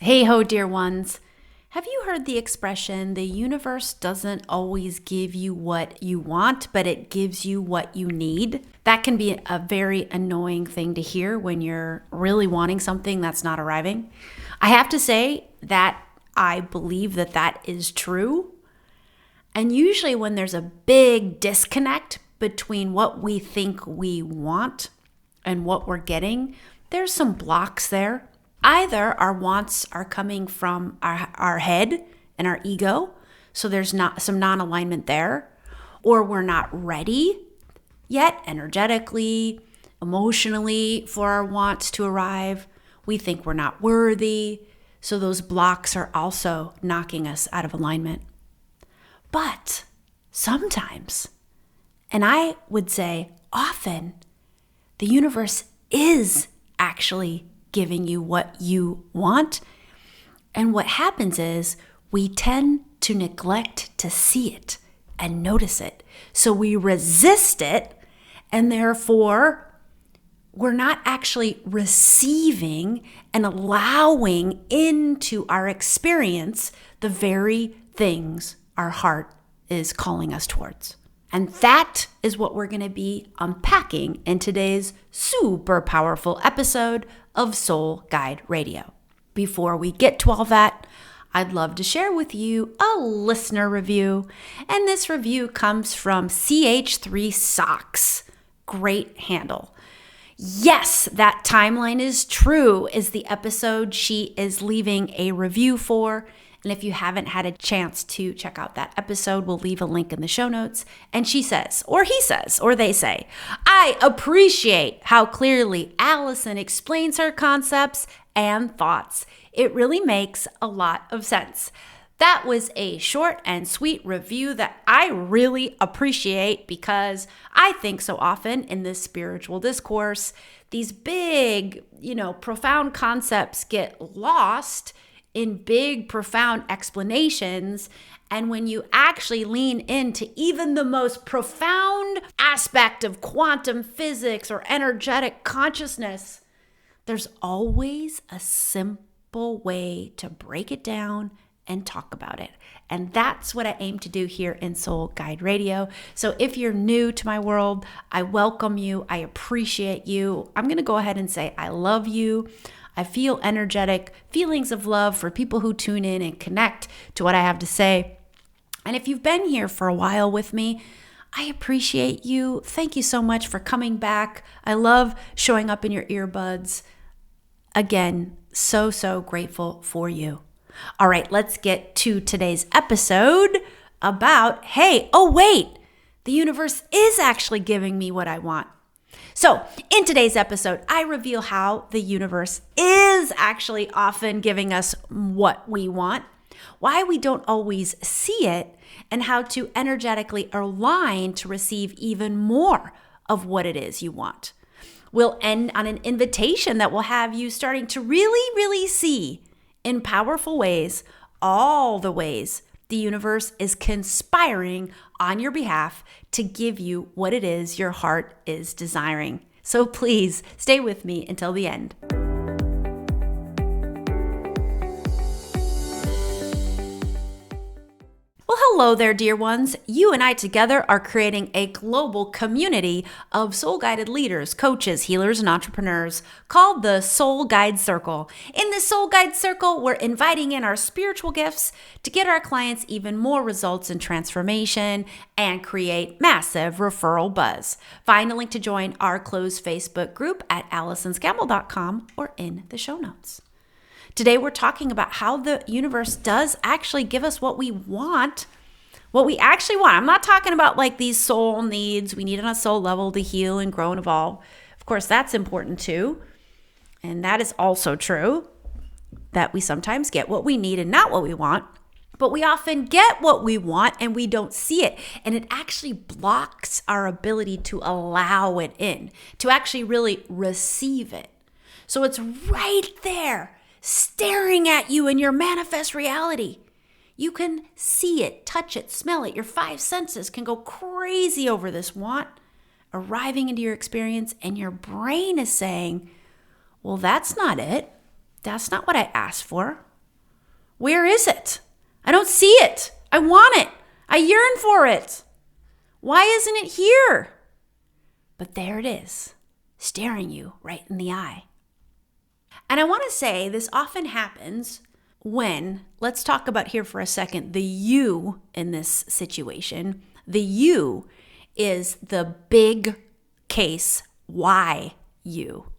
Hey ho, dear ones. Have you heard the expression, the universe doesn't always give you what you want, but it gives you what you need? That can be a very annoying thing to hear when you're really wanting something that's not arriving. I have to say that I believe that that is true. And usually when there's a big disconnect between what we think we want and what we're getting, there's some blocks there. Either our wants are coming from our head and our ego, so there's not some non-alignment there, or we're not ready yet energetically, emotionally for our wants to arrive. We think we're not worthy, so those blocks are also knocking us out of alignment. But sometimes, and I would say often, the universe is actually giving you what you want. And what happens is we tend to neglect to see it and notice it. So we resist it, and therefore we're not actually receiving and allowing into our experience the very things our heart is calling us towards. And that is what we're going to be unpacking in today's super powerful episode of Soul Guide Radio. Before we get to all that, I'd love to share with you a listener review. And this review comes from CH3 Socks. Great handle. Yes, that timeline is true, is the episode she is leaving a review for. And if you haven't had a chance to check out that episode, we'll leave a link in the show notes. And she says, or he says, or they say, I appreciate how clearly Allison explains her concepts and thoughts. It really makes a lot of sense. That was a short and sweet review that I really appreciate because I think so often in this spiritual discourse, these big, profound concepts get lost in big, profound explanations. And when you actually lean into even the most profound aspect of quantum physics or energetic consciousness, there's always a simple way to break it down and talk about it. And that's what I aim to do here in Soul Guide Radio. So if you're new to my world, I welcome you. I appreciate you. I'm going to go ahead and say I love you. I feel energetic feelings of love for people who tune in and connect to what I have to say. And if you've been here for a while with me, I appreciate you. Thank you so much for coming back. I love showing up in your earbuds. Again, so grateful for you. All right, let's get to today's episode about, the universe is actually giving me what I want. So in today's episode, I reveal how the universe is actually often giving us what we want, why we don't always see it, and how to energetically align to receive even more of what it is you want. We'll end on an invitation that will have you starting to really see in powerful ways all the ways the universe is conspiring on your behalf to give you what it is your heart is desiring. So please stay with me until the end. Well, hello there, dear ones. You and I together are creating a global community of soul-guided leaders, coaches, healers, and entrepreneurs called the Soul Guide Circle. In the Soul Guide Circle, we're inviting in our spiritual gifts to get our clients even more results in transformation and create massive referral buzz. Find a link to join our closed Facebook group at AllisonScampbell.com or in the show notes. Today, we're talking about how the universe does actually give us what we want, what we actually want. I'm not talking about like these soul needs we need on a soul level to heal and grow and evolve. Of course, that's important too. And that is also true that we sometimes get what we need and not what we want. But we often get what we want and we don't see it. And it actually blocks our ability to allow it in, to actually really receive it. So it's right there, staring at you in your manifest reality. You can see it, touch it, smell it. Your five senses can go crazy over this want arriving into your experience, and your brain is saying, well, that's not it. That's not what I asked for. Where is it? I don't see it. I want it. I yearn for it. Why isn't it here? But there it is, staring you right in the eye. And I want to say this often happens when, let's talk about here for a second, the you in this situation. The you is the big case Y you.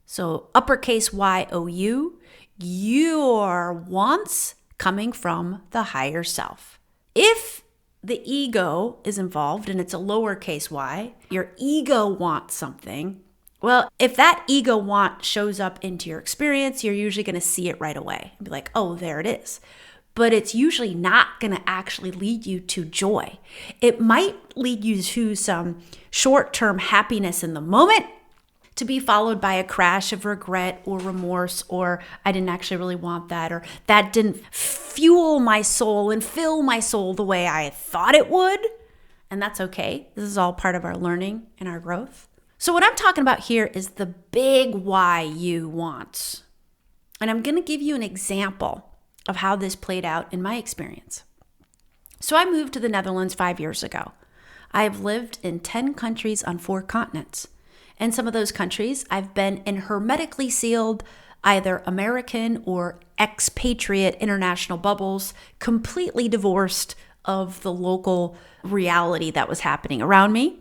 So uppercase Y-O-U, your wants coming from the higher self. If the ego is involved and it's a lowercase y, your ego wants something. Well, if that ego want shows up into your experience, you're usually going to see it right away and be like, oh, there it is. But it's usually not going to actually lead you to joy. It might lead you to some short-term happiness in the moment, to be followed by a crash of regret or remorse, or I didn't actually really want that, or that didn't fuel my soul and fill my soul the way I thought it would. And that's okay. This is all part of our learning and our growth. So what I'm talking about here is the big why you want. And I'm going to give you an example of how this played out in my experience. So I moved to the Netherlands 5 years ago. I have lived in 10 countries on 4 continents. And some of those countries, I've been in hermetically sealed, either American or expatriate international bubbles, completely divorced of the local reality that was happening around me.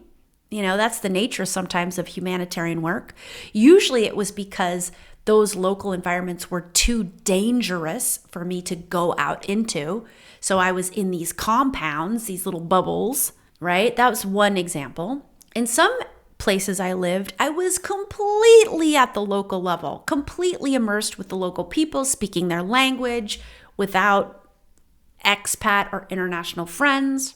You know, that's the nature sometimes of humanitarian work. Usually it was because those local environments were too dangerous for me to go out into. So I was in these compounds, these little bubbles, right? That was one example. In some places I lived, I was completely at the local level, completely immersed with the local people, speaking their language without expat or international friends.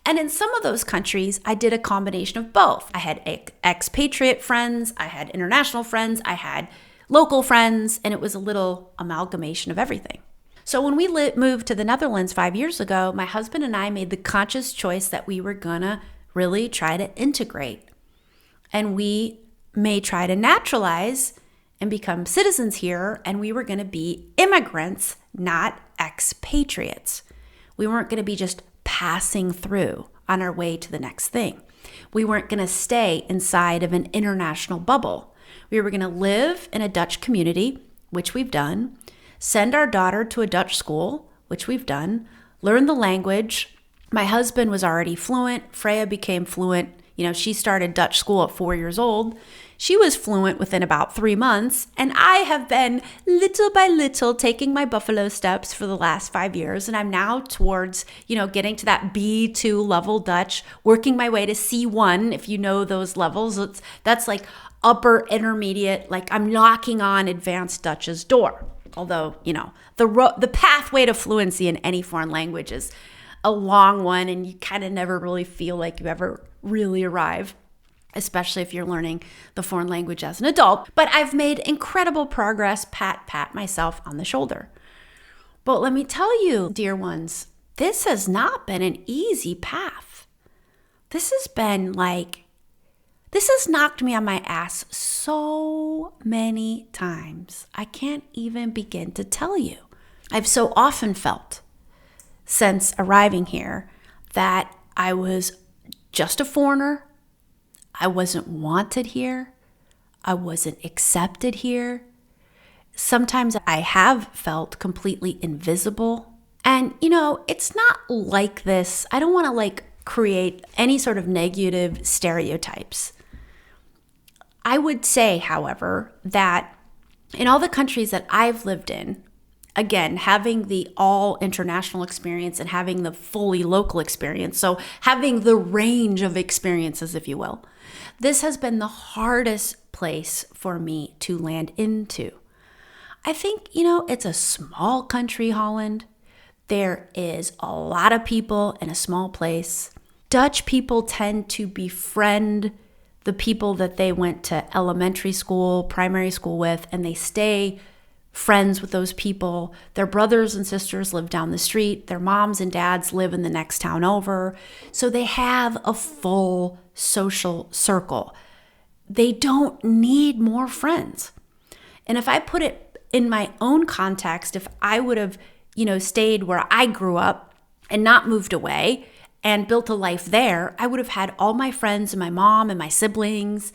And in some of those countries, I did a combination of both. I had expatriate friends, I had international friends, I had local friends, and it was a little amalgamation of everything. So when we moved to the Netherlands 5 years ago, my husband and I made the conscious choice that we were gonna really try to integrate. And we may try to naturalize and become citizens here, and we were going to be immigrants, not expatriates. We weren't going to be just passing through on our way to the next thing. We weren't going to stay inside of an international bubble. We were going to live in a Dutch community, which we've done, send our daughter to a Dutch school, which we've done, learn the language. My husband was already fluent. Freya became fluent. You know, she started Dutch school at 4 years old. She was fluent within about 3 months, and I have been little by little taking my buffalo steps for the last 5 years, and I'm now towards, getting to that B2 level Dutch, working my way to C1, if you know those levels. That's like upper intermediate, like I'm knocking on advanced Dutch's door. Although, the pathway to fluency in any foreign language is a long one, and you kind of never really feel like you ever really arrive, especially if you're learning the foreign language as an adult. But I've made incredible progress, pat myself on the shoulder. But let me tell you, dear ones, this has not been an easy path. This has knocked me on my ass so many times. I can't even begin to tell you. I've so often felt since arriving here that I was just a foreigner. I wasn't wanted here. I wasn't accepted here. Sometimes I have felt completely invisible. And, it's not like this. I don't want to create any sort of negative stereotypes. I would say, however, that in all the countries that I've lived in, again, having the all international experience and having the fully local experience, so having the range of experiences, if you will, this has been the hardest place for me to land into. I think, it's a small country, Holland. There is a lot of people in a small place. Dutch people tend to befriend the people that they went to elementary school, primary school with, and they stay friends with those people. Their brothers and sisters live down the street. Their moms and dads live in the next town over. So they have a full social circle. They don't need more friends. And if I put it in my own context, if I would have, stayed where I grew up and not moved away and built a life there, I would have had all my friends and my mom and my siblings.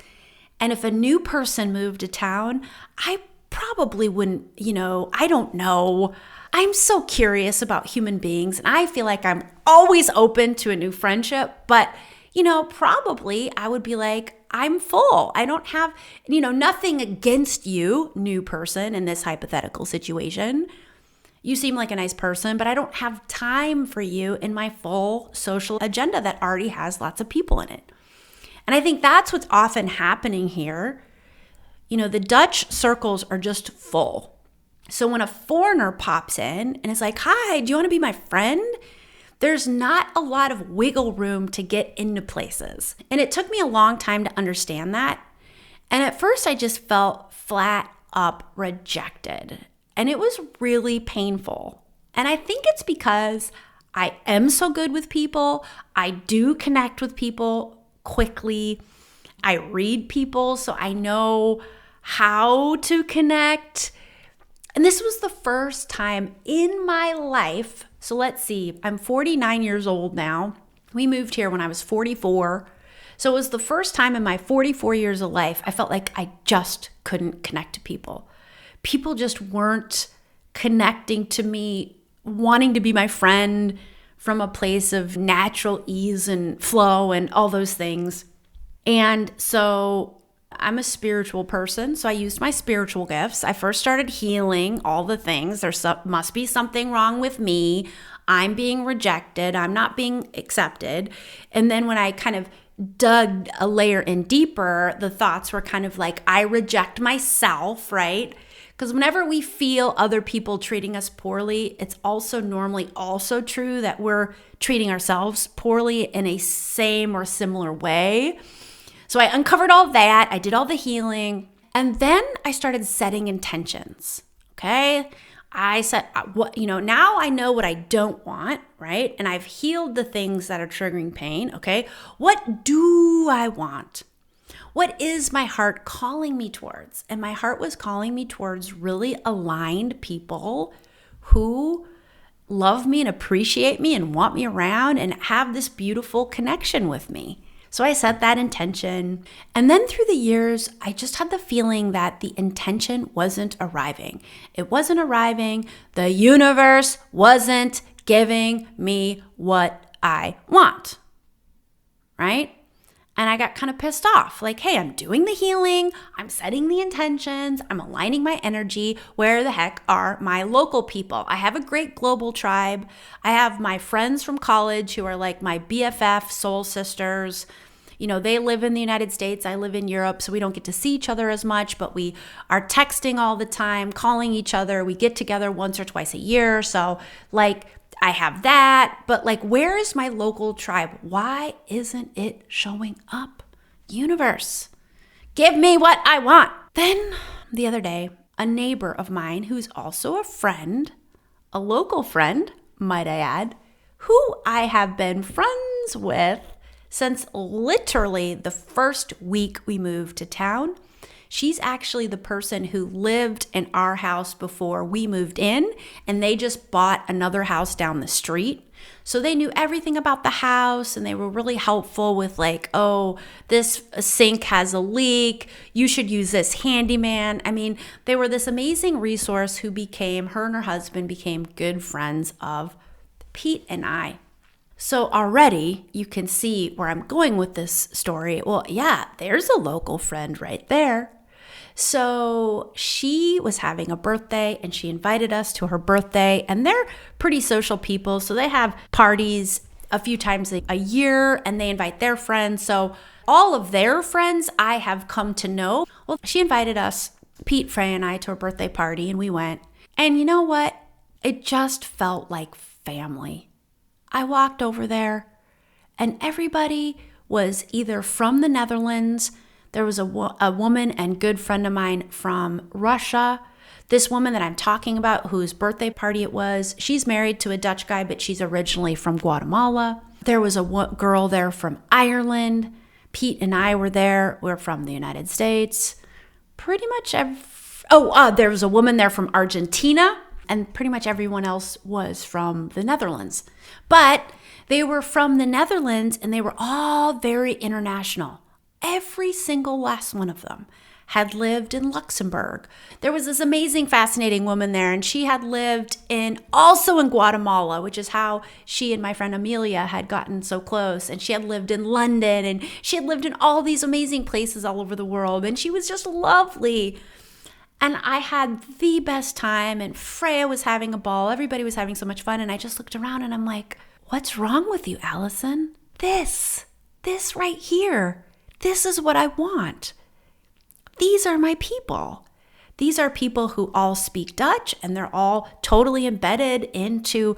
And if a new person moved to town, I probably wouldn't, I don't know. I'm so curious about human beings, and I feel like I'm always open to a new friendship, but probably I would be like, I'm full. I don't have, nothing against you, new person, in this hypothetical situation. You seem like a nice person, but I don't have time for you in my full social agenda that already has lots of people in it. And I think that's what's often happening here. The Dutch circles are just full. So when a foreigner pops in and is like, hi, do you want to be my friend? There's not a lot of wiggle room to get into places. And it took me a long time to understand that. And at first I just felt flat up rejected. And it was really painful. And I think it's because I am so good with people. I do connect with people quickly. I read people, so I know how to connect. And this was the first time in my life. So let's see, I'm 49 years old now. We moved here when I was 44. So it was the first time in my 44 years of life I felt like I just couldn't connect to people. People just weren't connecting to me, wanting to be my friend from a place of natural ease and flow and all those things. And so I'm a spiritual person, so I used my spiritual gifts. I first started healing all the things. Must be something wrong with me. I'm being rejected. I'm not being accepted. And then when I kind of dug a layer in deeper, the thoughts were kind of like, I reject myself, right? Because whenever we feel other people treating us poorly, it's also normally also true that we're treating ourselves poorly in a same or similar way. So I uncovered all that. I did all the healing. And then I started setting intentions. Okay. I said, now I know what I don't want, right? And I've healed the things that are triggering pain. Okay. What do I want? What is my heart calling me towards? And my heart was calling me towards really aligned people who love me and appreciate me and want me around and have this beautiful connection with me. So I set that intention. And then through the years, I just had the feeling that the intention wasn't arriving. It wasn't arriving. The universe wasn't giving me what I want, right? And I got kind of pissed off. Like, hey, I'm doing the healing. I'm setting the intentions. I'm aligning my energy. Where the heck are my local people? I have a great global tribe. I have my friends from college who are like my BFF soul sisters. They live in the United States. I live in Europe, so we don't get to see each other as much, but we are texting all the time, calling each other. We get together once or twice a year. So I have that, but where is my local tribe? Why isn't it showing up? Universe, give me what I want. Then the other day, a neighbor of mine who's also a friend, a local friend, might I add, who I have been friends with since literally the first week we moved to town. She's actually the person who lived in our house before we moved in, and they just bought another house down the street. So they knew everything about the house, and they were really helpful with this sink has a leak. You should use this handyman. I mean, they were this amazing resource her and her husband became good friends of Pete and I. So already you can see where I'm going with this story. Well, yeah, there's a local friend right there. So she was having a birthday and she invited us to her birthday, and they're pretty social people. So they have parties a few times a year and they invite their friends. So all of their friends I have come to know. Well, she invited us, Pete, Frey, and I, to her birthday party, and we went. And you know what? It just felt like family. I walked over there and everybody was either from the Netherlands. There was a woman and good friend of mine from Russia. This woman that I'm talking about, whose birthday party it was, she's married to a Dutch guy, but she's originally from Guatemala. There was a girl there from Ireland. Pete and I were there. We're from the United States. Pretty much there was a woman there from Argentina. and pretty much everyone else was from the Netherlands. But they were from the Netherlands and they were all very international. Every single last one of them had lived in Luxembourg. There was this amazing, fascinating woman there, and she had lived also in Guatemala, which is how she and my friend Amelia had gotten so close. And she had lived in London, and she had lived in all these amazing places all over the world, and she was just lovely. And I had the best time, and Freya was having a ball. Everybody was having so much fun, and I just looked around and I'm like, what's wrong with you, Allison? This right here, this is what I want. These are my people. These are people who all speak Dutch and they're all totally embedded into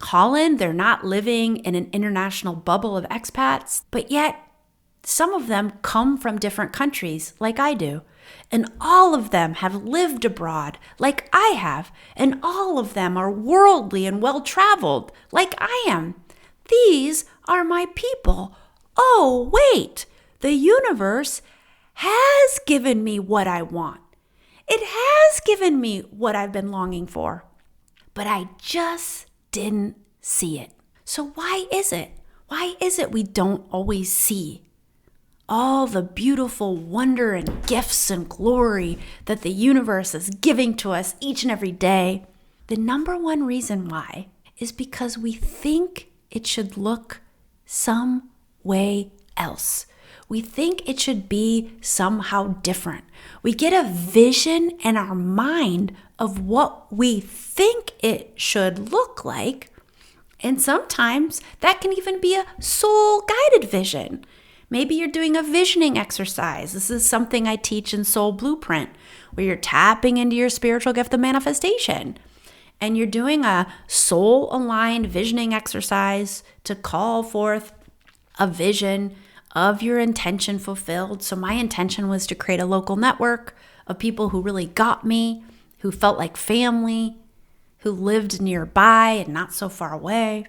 Holland. They're not living in an international bubble of expats, but yet some of them come from different countries like I do. And all of them have lived abroad like I have. And all of them are worldly and well-traveled like I am. These are my people. Oh, wait, the universe has given me what I want. It has given me what I've been longing for, but I just didn't see it. So why is it? Why is it we don't always see all the beautiful wonder and gifts and glory that the universe is giving to us each and every day? The number one reason why is because we think it should look some way else. We think it should be somehow different. We get a vision in our mind of what we think it should look like. And sometimes that can even be a soul-guided vision. Maybe you're doing a visioning exercise. This is something I teach in Soul Blueprint, where you're tapping into your spiritual gift of manifestation. And you're doing a soul-aligned visioning exercise to call forth a vision of your intention fulfilled. So my intention was to create a local network of people who really got me, who felt like family, who lived nearby and not so far away.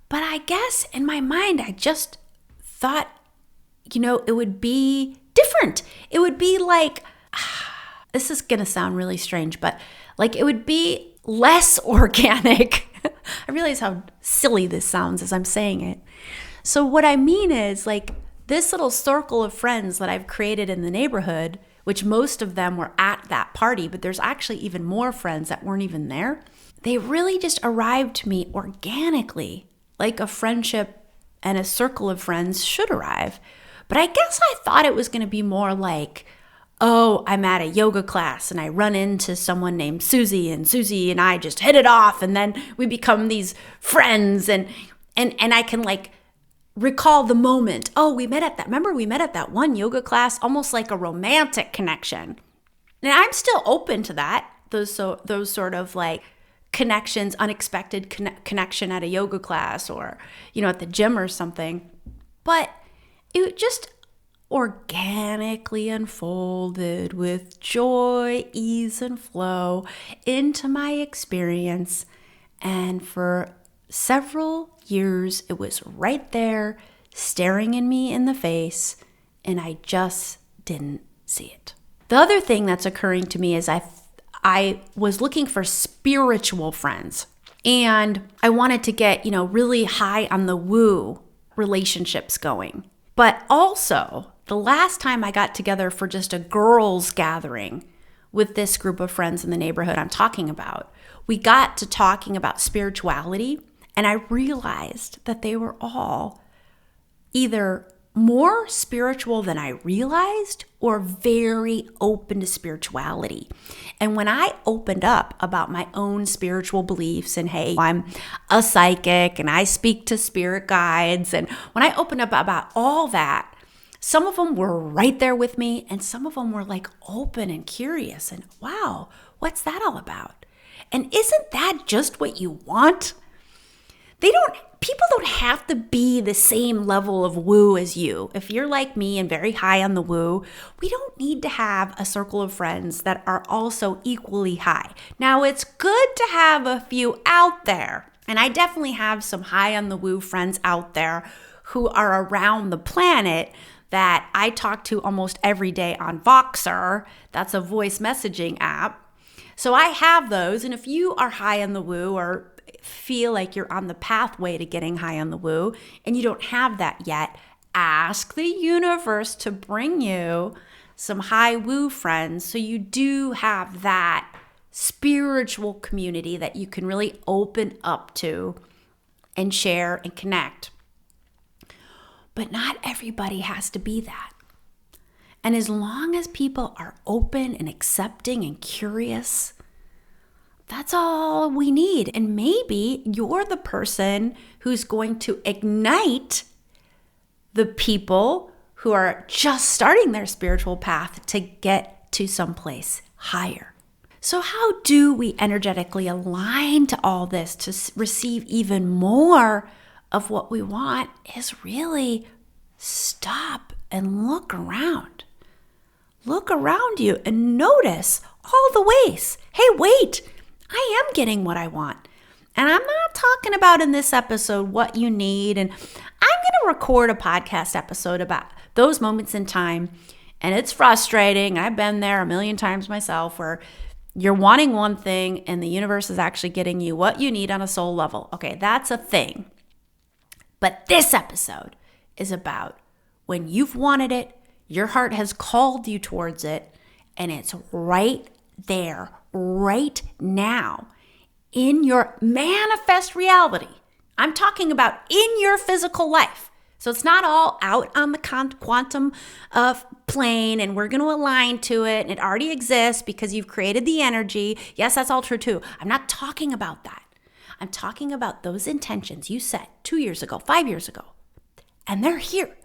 But I guess in my mind, I just thought, it would be different. It would be like, this is going to sound really strange, but like it would be less organic. I realize how silly this sounds as I'm saying it. So what I mean is like, this little circle of friends that I've created in the neighborhood, which most of them were at that party, but there's actually even more friends that weren't even there. They really just arrived to me organically, like a friendship and a circle of friends should arrive. But I guess I thought it was going to be more like, oh, I'm at a yoga class and I run into someone named Susie and I just hit it off and then we become these friends and I can like recall the moment. Oh, we met at that one yoga class, almost like a romantic connection. And I'm still open to that. Those sort of like connections, unexpected connection at a yoga class or, at the gym or something. But it just organically unfolded with joy, ease, and flow into my experience. And for several years, it was right there staring me in the face, and I just didn't see it. The other thing that's occurring to me is I was looking for spiritual friends, and I wanted to get, really high on the woo relationships going. But also, the last time I got together for just a girls' gathering with this group of friends in the neighborhood I'm talking about, we got to talking about spirituality. And I realized that they were all either more spiritual than I realized or very open to spirituality. And when I opened up about my own spiritual beliefs and, hey, I'm a psychic and I speak to spirit guides, and when I opened up about all that, some of them were right there with me and some of them were like open and curious and, wow, what's that all about? And isn't that just what you want? People don't have to be the same level of woo as you. If you're like me and very high on the woo, we don't need to have a circle of friends that are also equally high. Now, it's good to have a few out there. And I definitely have some high on the woo friends out there who are around the planet that I talk to almost every day on Voxer. That's a voice messaging app. So I have those. And if you are high on the woo or feel like you're on the pathway to getting high on the woo and you don't have that yet, ask the universe to bring you some high woo friends so you do have that spiritual community that you can really open up to and share and connect. But not everybody has to be that. And as long as people are open and accepting and curious, that's all we need. And maybe you're the person who's going to ignite the people who are just starting their spiritual path to get to someplace higher. So how do we energetically align to all this to receive even more of what we want is really stop and look around. Look around you and notice all the ways. Hey, wait, I am getting what I want. And I'm not talking about in this episode what you need. And I'm going to record a podcast episode about those moments in time. And it's frustrating. I've been there a million times myself where you're wanting one thing and the universe is actually getting you what you need on a soul level. Okay, that's a thing. But this episode is about when you've wanted it, your heart has called you towards it, and it's right there, right now, in your manifest reality. I'm talking about in your physical life. So it's not all out on the quantum plane and we're going to align to it and it already exists because you've created the energy. Yes, that's all true too. I'm not talking about that. I'm talking about those intentions you set 2 years ago, 5 years ago, and they're here.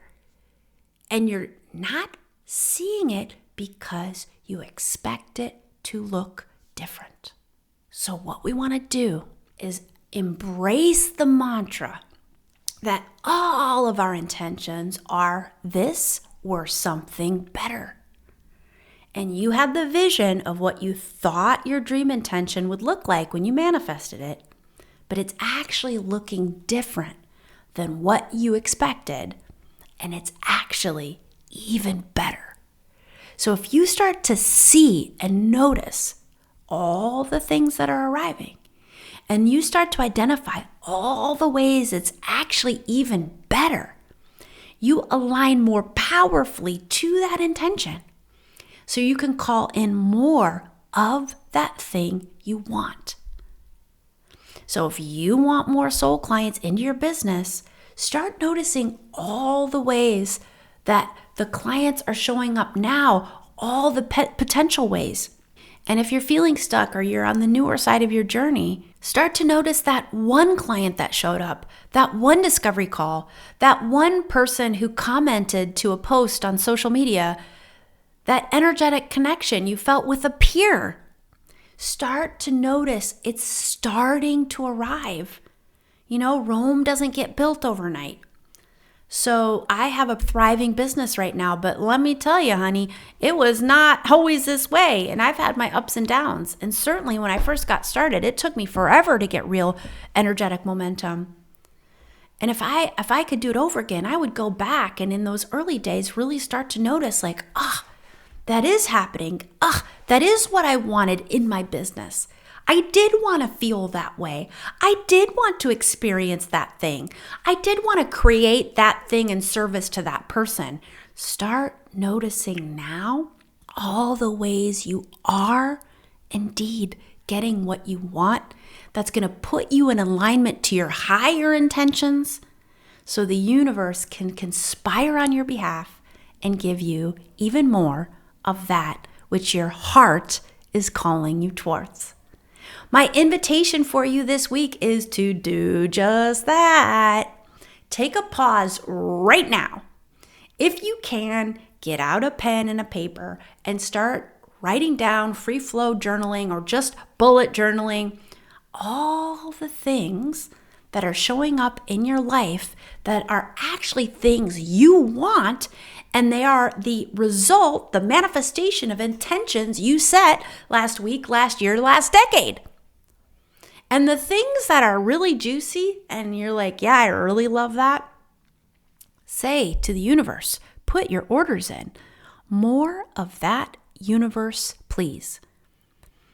And you're not seeing it because you expect it to look different. So what we want to do is embrace the mantra that all of our intentions are this or something better. And you had the vision of what you thought your dream intention would look like when you manifested it, but it's actually looking different than what you expected, and it's actually even better. So if you start to see and notice all the things that are arriving, and you start to identify all the ways it's actually even better, you align more powerfully to that intention. So you can call in more of that thing you want. So if you want more soul clients into your business, start noticing all the ways that the clients are showing up now, all the potential ways. And if you're feeling stuck or you're on the newer side of your journey, start to notice that one client that showed up, that one discovery call, that one person who commented to a post on social media, that energetic connection you felt with a peer. Start to notice it's starting to arrive. You know, Rome doesn't get built overnight. So I have a thriving business right now, but let me tell you, honey, it was not always this way. And I've had my ups and downs. And certainly when I first got started, it took me forever to get real energetic momentum. And if I could do it over again, I would go back and in those early days really start to notice like, that is happening. That is what I wanted in my business. I did want to feel that way. I did want to experience that thing. I did want to create that thing in service to that person. Start noticing now all the ways you are indeed getting what you want. That's going to put you in alignment to your higher intentions so the universe can conspire on your behalf and give you even more of that which your heart is calling you towards. My invitation for you this week is to do just that. Take a pause right now. If you can, get out a pen and a paper and start writing down free flow journaling or just bullet journaling all the things that are showing up in your life that are actually things you want, and they are the result, the manifestation of intentions you set last week, last year, last decade. And the things that are really juicy and you're like, yeah, I really love that, say to the universe, put your orders in. More of that, universe, please.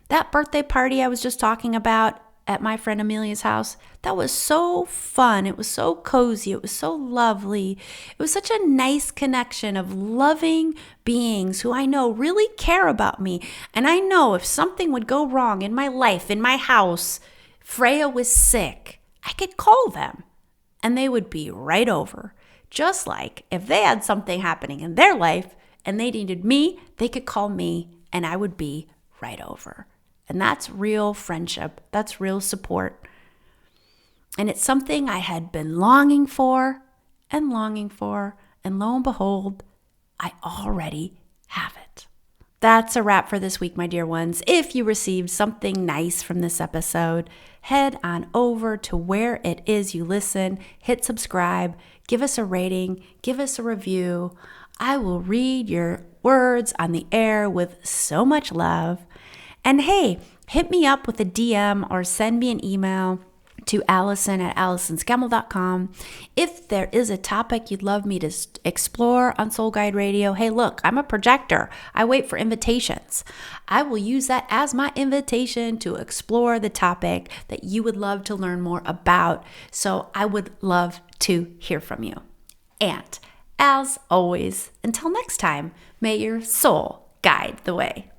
That birthday party I was just talking about at my friend Amelia's house, that was so fun. It was so cozy. It was so lovely. It was such a nice connection of loving beings who I know really care about me. And I know if something would go wrong in my life, in my house, Freya was sick, I could call them and they would be right over. Just like if they had something happening in their life and they needed me, they could call me and I would be right over. And that's real friendship. That's real support. And it's something I had been longing for. And lo and behold, I already have it. That's a wrap for this week, my dear ones. If you received something nice from this episode, head on over to where it is you listen, hit subscribe, give us a rating, give us a review. I will read your words on the air with so much love. And hey, hit me up with a DM or send me an email to allison@allisonscammell.com. If there is a topic you'd love me to explore on Soul Guide Radio, hey, look, I'm a projector. I wait for invitations. I will use that as my invitation to explore the topic that you would love to learn more about. So I would love to hear from you. And as always, until next time, may your soul guide the way.